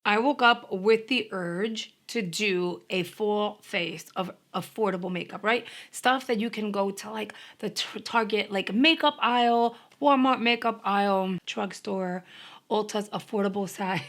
I woke up with the urge to do a full face of affordable makeup, right? Stuff that you can go to like the Target like makeup aisle, Walmart makeup aisle, drugstore, Ulta's affordable side.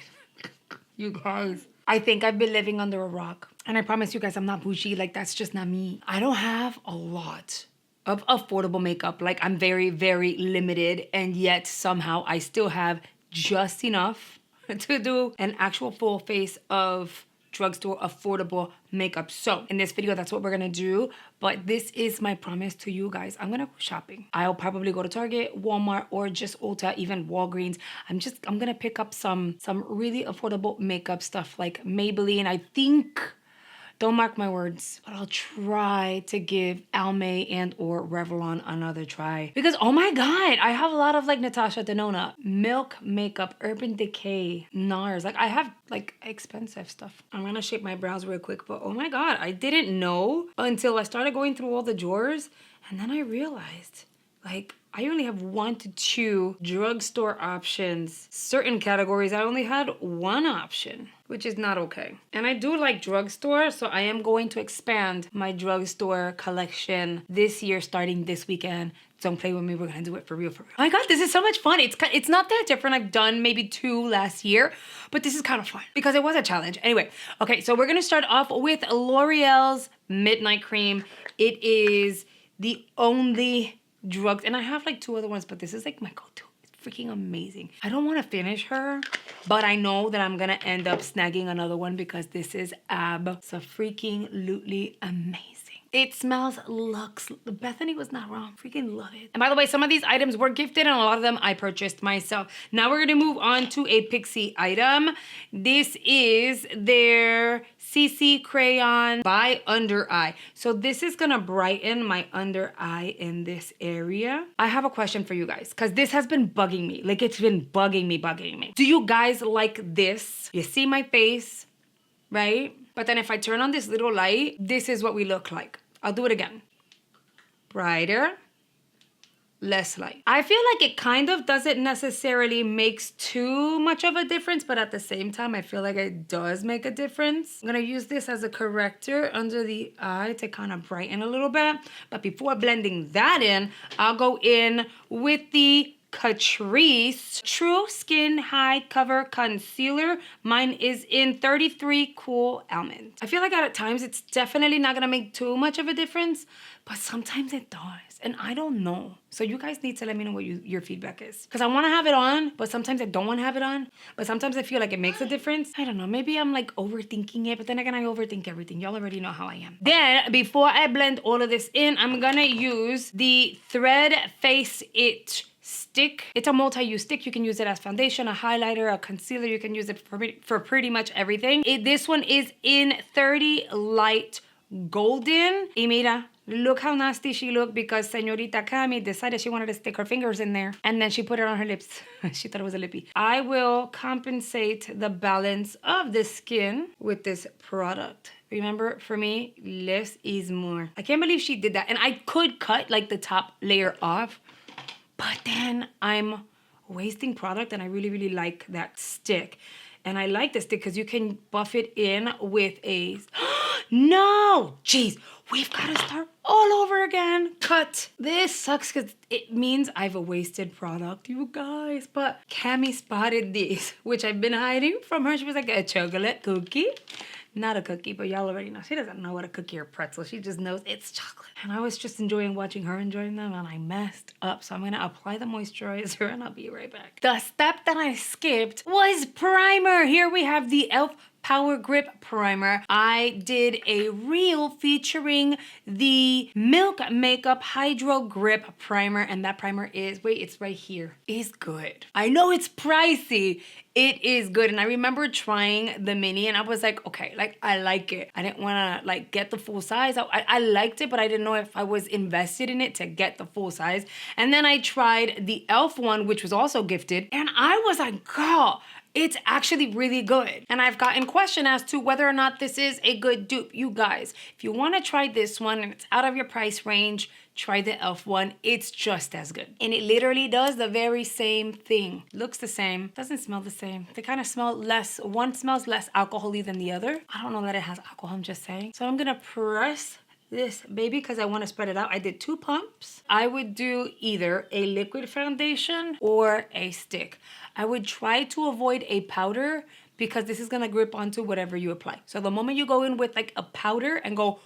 You guys, I think I've been living under a rock. And I promise you guys, I'm not bougie. Like, that's just not me. I don't have a lot of affordable makeup. Like, I'm very, very limited. And yet somehow I still have just enough to do an actual full face of drugstore affordable makeup. So in this video, that's what we're gonna do. But this is my promise to you guys. I'm gonna go shopping. I'll probably go to Target, Walmart, or just Ulta, even Walgreens. I'm gonna pick up some really affordable makeup stuff like Maybelline. I think, don't mark my words, but I'll try to give Almay and or Revlon another try. Because, oh my God, I have a lot of like Natasha Denona, Milk Makeup, Urban Decay, NARS. Like I have like expensive stuff. I'm gonna shape my brows real quick, but oh my God, I didn't know until I started going through all the drawers. And then I realized like I only have 1 to 2 drugstore options. Certain categories, I only had 1 option, which is not okay. And I do like drugstore, so I am going to expand my drugstore collection this year, starting this weekend. Don't play with me, we're gonna do it for real, for real. Oh my God, this is so much fun. It's not that different. I've done maybe 2 last year, but this is kind of fun because it was a challenge. Anyway, okay, so we're gonna start off with L'Oreal's Midnight Cream. It is the only drugs, and I have like 2 other ones, but this is like my go-to. It's freaking amazing. I don't want to finish her, but I know that I'm gonna end up snagging another one because this is freaking-lutely amazing. It smells luxe. Bethany was not wrong. Freaking love it. And by the way, some of these items were gifted and a lot of them I purchased myself. Now we're gonna move on to a Pixie item. This is their CC Crayon by Under Eye. So this is gonna brighten my under eye in this area. I have a question for you guys, because this has been bugging me. Like it's been bugging me. Do you guys like this? You see my face, right? But then if I turn on this little light, this is what we look like. I'll do it again. Brighter, less light. I feel like it kind of doesn't necessarily makes too much of a difference, but at the same time, I feel like it does make a difference. I'm gonna use this as a corrector under the eye to kind of brighten a little bit. But before blending that in, I'll go in with the Catrice True Skin High Cover Concealer. Mine is in 33 Cool Almond. I feel like at times it's definitely not gonna make too much of a difference, but sometimes it does, and I don't know. So you guys need to let me know what your feedback is. Because I want to have it on, but sometimes I don't want to have it on. But sometimes I feel like it makes a difference. I don't know, maybe I'm like overthinking it, but then again, I overthink everything. Y'all already know how I am. Then, before I blend all of this in, I'm gonna use the Thread Face It stick. It's a multi-use stick. You can use it as foundation, a highlighter, a concealer. You can use it for pretty much everything. This one is in 30 Light Golden. Y mira, look how nasty she looked because Señorita Cami decided she wanted to stick her fingers in there and then she put it on her lips. She thought it was a lippy. I will compensate the balance of the skin with this product. Remember, for me, less is more. I can't believe she did that. And I could cut like the top layer off, but then I'm wasting product and I really, really like that stick. And I like this stick because you can buff it in with a... No! Jeez, we've got to start all over again. Cut. This sucks because it means I've wasted product, you guys. But Cami spotted this, which I've been hiding from her. She was like, a chocolate cookie. Not a cookie, but y'all already know. She doesn't know what a cookie or pretzel. She just knows it's chocolate. And I was just enjoying watching her enjoying them, and I messed up. So I'm going to apply the moisturizer, and I'll be right back. The step that I skipped was primer. Here we have the e.l.f. Power Grip Primer. I did a reel featuring the Milk Makeup Hydro Grip Primer, and that primer is, wait, it's right here. It's good. I know it's pricey. It is good. And I remember trying the mini and I was like, okay, like I like it. I didn't want to like get the full size. I liked it, but I didn't know if I was invested in it to get the full size. And then I tried the e.l.f. one, which was also gifted. And I was like, girl, It's actually really good. And I've gotten question as to whether or not this is a good dupe. You guys, if you want to try this one and it's out of your price range, try the e.l.f. one. It's just as good. And it literally does the very same thing. Looks the same, doesn't smell the same. They kind of smell less, one smells less alcohol-y than the other. I don't know that it has alcohol, I'm just saying. So I'm gonna press this baby because I want to spread it out. I did 2 pumps. I would do either a liquid foundation or a stick. I would try to avoid a powder because this is gonna grip onto whatever you apply. So the moment you go in with like a powder and go,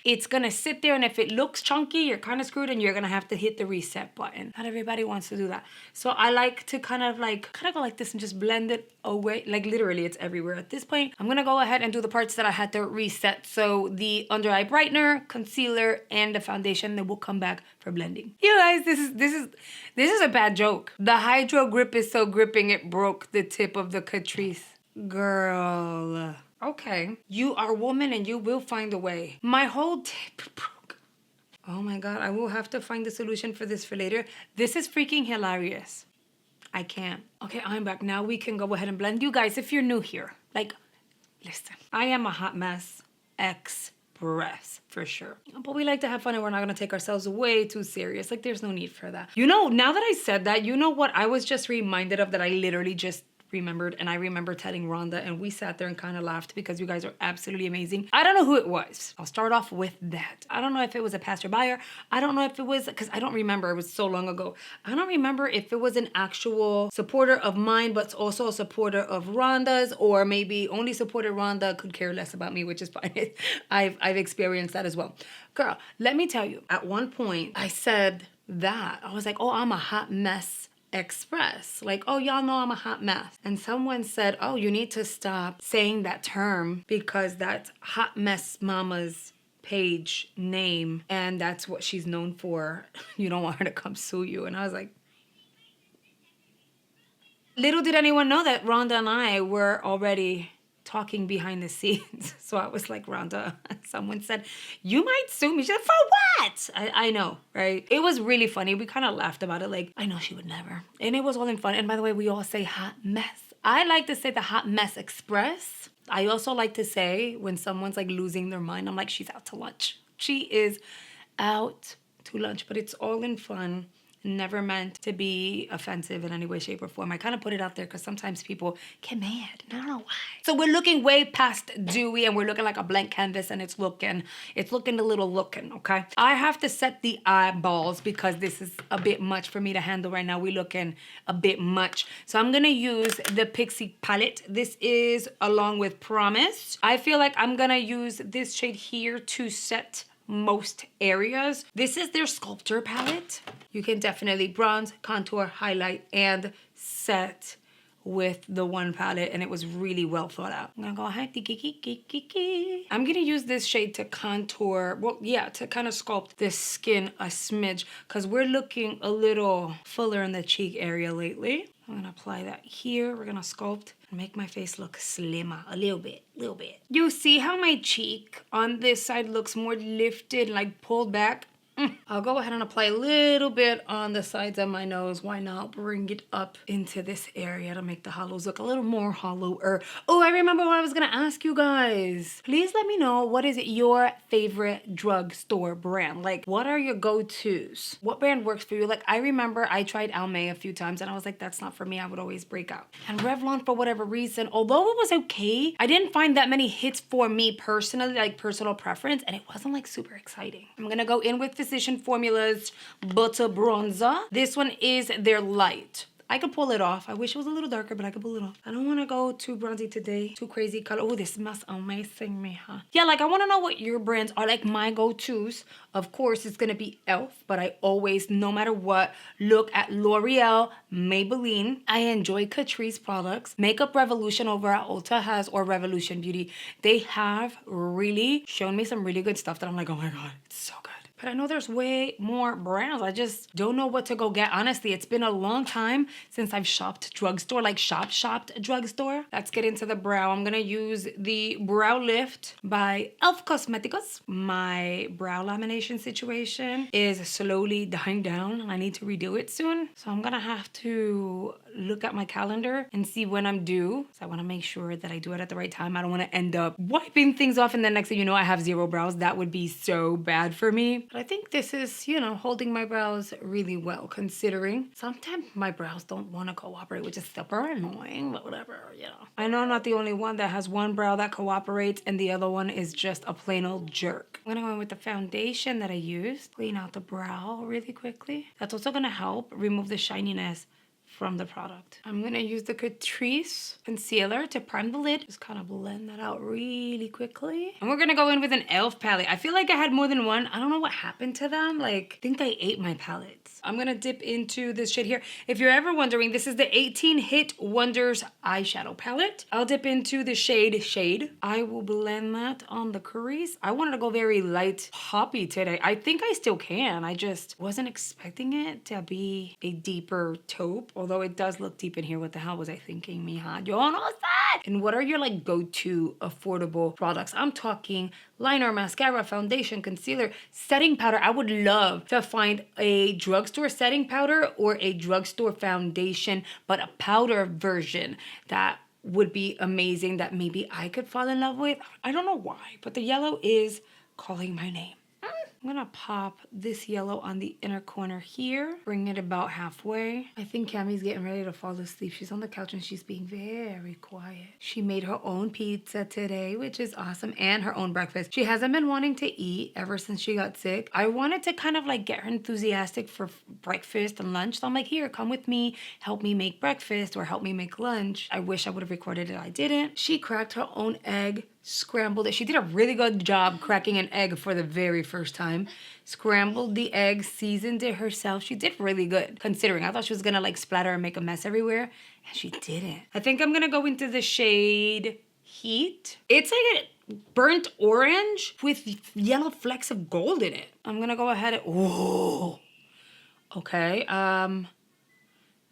it's gonna sit there, and if it looks chunky, you're kind of screwed and you're gonna have to hit the reset button. Not everybody wants to do that. So I like to kind of go like this and just blend it away. Like literally it's everywhere. At this point, I'm gonna go ahead and do the parts that I had to reset. So the under eye brightener, concealer, and the foundation, then we'll come back for blending. You guys, this is a bad joke. The Hydro Grip is so gripping it broke the tip of the Catrice. Girl. Okay, you are a woman and you will find a way. My whole tip broke. Oh my God, I will have to find the solution for this for later. This is freaking hilarious. I can't. Okay, I'm back. Now we can go ahead and blend. You guys, if you're new here, like, listen, I am a hot mess express for sure. But we like to have fun and we're not gonna take ourselves way too serious. Like there's no need for that. You know, now that I said that, you know what I was just reminded of that I literally just remembered, and I remember telling Rhonda, and we sat there and kind of laughed because you guys are absolutely amazing. I don't know who it was. I'll start off with that. I don't know if it was a passerby. I don't know if it was, because I don't remember. It was so long ago. I don't remember if it was an actual supporter of mine, but also a supporter of Rhonda's, or maybe only supported Rhonda, could care less about me, which is fine. I've experienced that as well. Girl, let me tell you, at one point I said that. I was like, oh, I'm a hot mess express. Like, oh, y'all know I'm a hot mess. And someone said, oh, you need to stop saying that term because that's Hot Mess Mama's page name and that's what she's known for. You don't want her to come sue you. And I was like, little did anyone know that Rhonda and I were already talking behind the scenes. So I was like, Rhonda, someone said, you might sue me. She said, for what? I know, right? It was really funny. We kind of laughed about it. Like, I know she would never. And it was all in fun. And by the way, we all say hot mess. I like to say the Hot Mess Express. I also like to say when someone's like losing their mind, I'm like, she's out to lunch. She is out to lunch, but it's all in fun. Never meant to be offensive in any way, shape, or form. I kind of put it out there because sometimes people get mad. I don't know why. So we're looking way past dewy and we're looking like a blank canvas and it's looking a little looking, okay? I have to set the eyeballs because this is a bit much for me to handle right now. We're looking a bit much. So I'm gonna use the Pixie palette. This is along with Promise. I feel like I'm gonna use this shade here to set most areas. This is their Sculptor palette. You can definitely bronze, contour, highlight, and set with the one palette, and it was really well thought out. I'm gonna go ahead, I'm gonna use this shade to contour, well, yeah, to kind of sculpt this skin a smidge, because we're looking a little fuller in the cheek area lately. I'm gonna apply that here. We're gonna sculpt and make my face look slimmer a little bit. You see how my cheek on this side looks more lifted, like pulled back? I'll go ahead and apply a little bit on the sides of my nose. Why not bring it up into this area to make the hollows look a little more hollower? Oh, I remember what I was gonna ask you guys. Please let me know, what is your favorite drugstore brand? Like, what are your go-tos? What brand works for you? Like, I remember I tried Almay a few times and I was like, that's not for me. I would always break out. And Revlon, for whatever reason, although it was okay, I didn't find that many hits for me personally, like personal preference, and it wasn't like super exciting. I'm gonna go in with Physician Formula's Butter Bronzer. This one is their light. I could pull it off. I wish it was a little darker, but I could pull it off. I don't want to go too bronzy today, too crazy color. Oh, this smells amazing, me, huh? Yeah, like I want to know what your brands are. Like my go-tos, of course, it's going to be e.l.f., but I always, no matter what, look at L'Oreal, Maybelline. I enjoy Catrice products. Makeup Revolution over at Ulta has, or Revolution Beauty. They have really shown me some really good stuff that I'm like, oh my God, it's so good. But I know there's way more brands. I just don't know what to go get. Honestly, it's been a long time since I've shopped drugstore, like shopped drugstore. Let's get into the brow. I'm gonna use the Brow Lift by e.l.f. Cosmetics. My brow lamination situation is slowly dying down and I need to redo it soon. So I'm gonna have to look at my calendar and see when I'm due. So I want to make sure that I do it at the right time. I don't want to end up wiping things off and then next thing you know, I have zero brows. That would be so bad for me. But I think this is, you know, holding my brows really well considering sometimes my brows don't want to cooperate, which is super annoying, but whatever, you know. I know I'm not the only one that has one brow that cooperates and the other one is just a plain old jerk. I'm gonna go in with the foundation that I used, clean out the brow really quickly. That's also gonna help remove the shininess from the product. I'm gonna use the Catrice concealer to prime the lid. Just kind of blend that out really quickly. And we're gonna go in with an e.l.f. palette. I feel like I had more than one. I don't know what happened to them. Like, I think I ate my palettes. I'm gonna dip into this shade here. If you're ever wondering, this is the 18 Hit Wonders eyeshadow palette. I'll dip into the shade Shade. I will blend that on the crease. I wanted to go very light poppy today. I think I still can. I just wasn't expecting it to be a deeper taupe. Although it does look deep in here. What the hell was I thinking, mija? Yo no sé. And what are your like go-to affordable products? I'm talking liner, mascara, foundation, concealer, setting powder. I would love to find a drugstore setting powder or a drugstore foundation, but a powder version that would be amazing that maybe I could fall in love with. I don't know why, but the yellow is calling my name. I'm gonna pop this yellow on the inner corner here, bring it about halfway. I think Cammy's getting ready to fall asleep. She's on the couch and she's being very quiet. She made her own pizza today, which is awesome, and her own breakfast. She hasn't been wanting to eat ever since she got sick. I wanted to kind of like get her enthusiastic for breakfast and lunch. So I'm like, here, come with me, help me make breakfast or help me make lunch. I wish I would have recorded it. I didn't. She cracked her own egg, scrambled it. She did a really good job cracking an egg for the very first time. Scrambled the egg, seasoned it herself. She did really good considering. I thought she was gonna like splatter and make a mess everywhere, and she didn't. I think I'm gonna go into the shade Heat. It's like a burnt orange with yellow flecks of gold in it. I'm gonna go ahead and, oh, okay.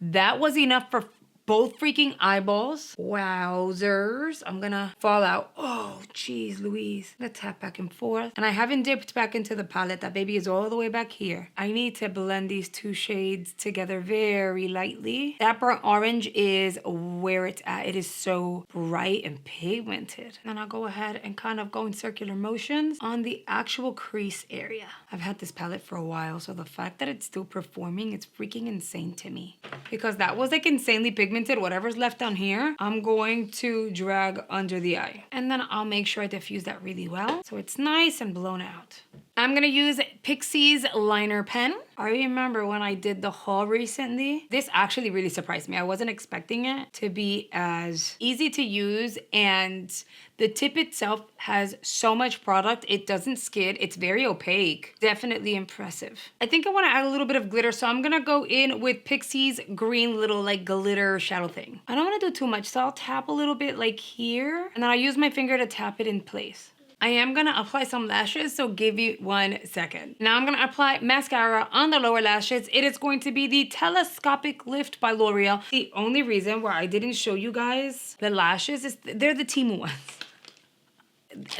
That was enough for both freaking eyeballs. Wowzers. I'm gonna fall out. Oh, geez, Louise. I'm gonna tap back and forth. And I haven't dipped back into the palette. That baby is all the way back here. I need to blend these two shades together very lightly. That burnt orange is where it's at. It is so bright and pigmented. And I'll go ahead and kind of go in circular motions on the actual crease area. I've had this palette for a while, so the fact that it's still performing, it's freaking insane to me. Because that was like insanely pigmented. Whatever's left down here, I'm going to drag under the eye. And then I'll make sure I diffuse that really well so it's nice and blown out. I'm gonna use Pixie's liner pen. I remember when I did the haul recently, this actually really surprised me. I wasn't expecting it to be as easy to use, and the tip itself has so much product. It doesn't skid. It's very opaque. Definitely impressive. I think I wanna add a little bit of glitter, so I'm gonna go in with Pixie's green little like glitter shadow thing. I don't wanna do too much, so I'll tap a little bit like here, and then I'll use my finger to tap it in place. I am gonna apply some lashes, so give me 1 second. Now I'm gonna apply mascara on the lower lashes. It is going to be the Telescopic Lift by L'Oreal. The only reason why I didn't show you guys the lashes is they're the Temu ones.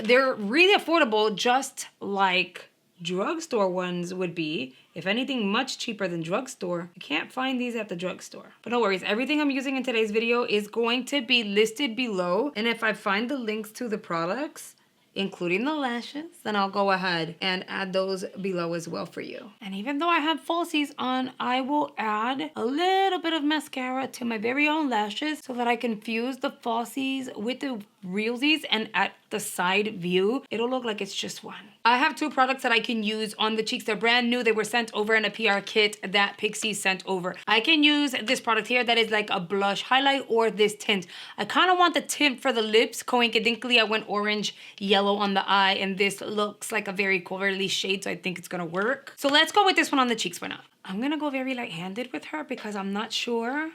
They're really affordable, just like drugstore ones would be. If anything, much cheaper than drugstore. You can't find these at the drugstore. But no worries, everything I'm using in today's video is going to be listed below. And if I find the links to the products, including the lashes, then I'll go ahead and add those below as well for you. And even though I have falsies on, I will add a little bit of mascara to my very own lashes so that I can fuse the falsies with the realsies, and at the side view, it'll look like it's just one. I have 2 products that I can use on the cheeks. They're brand new. They were sent over in a PR kit that Pixie sent over. I can use this product here that is like a blush highlight, or this tint. I kind of want the tint for the lips. Coincidentally, I went orange yellow on the eye, and this looks like a very colorly shade, so I think it's gonna work. So let's go with this one on the cheeks for now. I'm gonna go very light-handed with her because I'm not sure.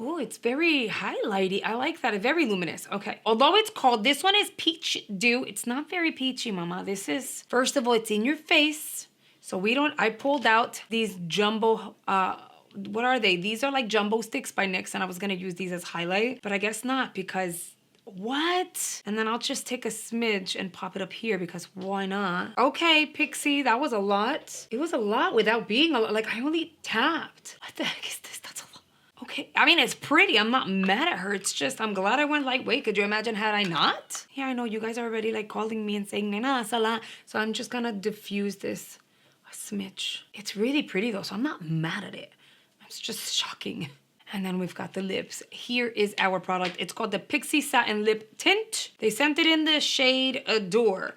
Oh, it's very highlighty. I like that. It's very luminous. Okay. Although it's called, this one is Peach Dew. It's not very peachy, mama. This is, first of all, it's in your face. So we don't, I pulled out these jumbo, what are they? These are like jumbo sticks by NYX, and I was going to use these as highlight, but I guess not because what? And then I'll just take a smidge and pop it up here because why not? Okay, Pixie, that was a lot. It was a lot without being a lot. Like, I only tapped. What the heck is this? That's a lot. Okay, I mean, it's pretty. I'm not mad at her. It's just, I'm glad I went lightweight. Could you imagine had I not? Yeah, I know you guys are already like calling me and saying, Nena, sala. So I'm just gonna diffuse this a smidge. It's really pretty though, so I'm not mad at it. It's just shocking. And then we've got the lips. Here is our product. It's called the Pixie Satin Lip Tint. They sent it in the shade Adore.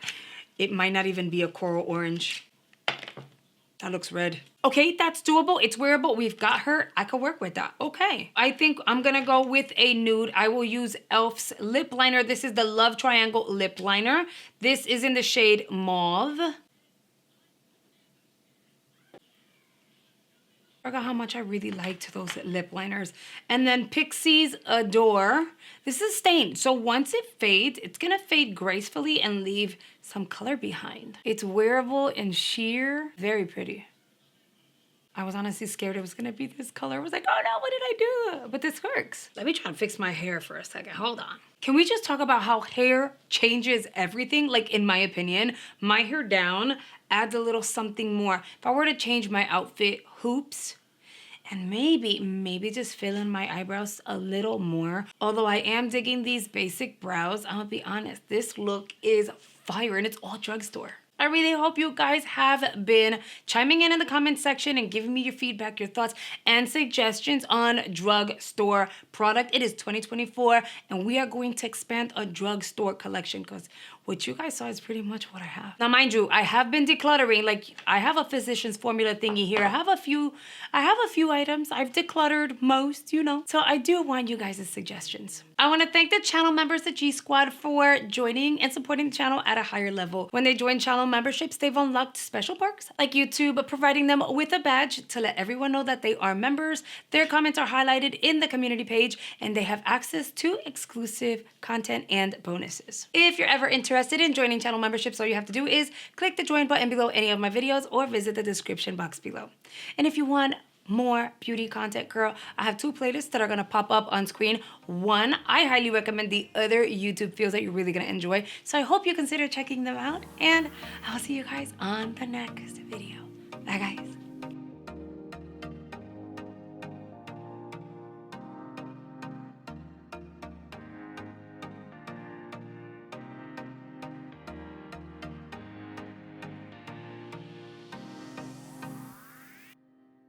It might not even be a coral orange. That looks red. Okay, that's doable. It's wearable. We've got her. I could work with that. Okay. I think I'm gonna go with a nude. I will use e.l.f.'s lip liner. This is the Love Triangle lip liner. This is in the shade Mauve. I forgot how much I really liked those lip liners. And then Pixie's Adore. This is stained, so once it fades, it's gonna fade gracefully and leave some color behind. It's wearable and sheer, very pretty. I was honestly scared it was gonna be this color. I was like, oh no, what did I do? But this works. Let me try and fix my hair for a second, hold on. Can we just talk about how hair changes everything? Like in my opinion, my hair down adds a little something more. If I were to change my outfit, hoops, and maybe just fill in my eyebrows a little more. Although I am digging these basic brows, I'm gonna be honest, this look is fire and it's all drugstore. I really hope you guys have been chiming in the comment section and giving me your feedback, your thoughts, and suggestions on drugstore product. It is 2024, and we are going to expand a drugstore collection because what you guys saw is pretty much what I have. Now, mind you, I have been decluttering. Like, I have a physician's formula thingy here. I have a few items. I've decluttered most, you know. So I do want you guys' suggestions. I want to thank the channel members, the G Squad, for joining and supporting the channel at a higher level. When they join channel memberships, they've unlocked special perks like YouTube providing them with a badge to let everyone know that they are members. Their comments are highlighted in the community page, and they have access to exclusive content and bonuses. If you're ever interested in joining channel memberships, all you have to do is click the join button below any of my videos or visit the description box below. And if you want more beauty content, girl, I have 2 playlists that are gonna pop up on screen. One, I highly recommend. The other, YouTube feels that you're really gonna enjoy. So I hope you consider checking them out, and I'll see you guys on the next video. Bye, guys.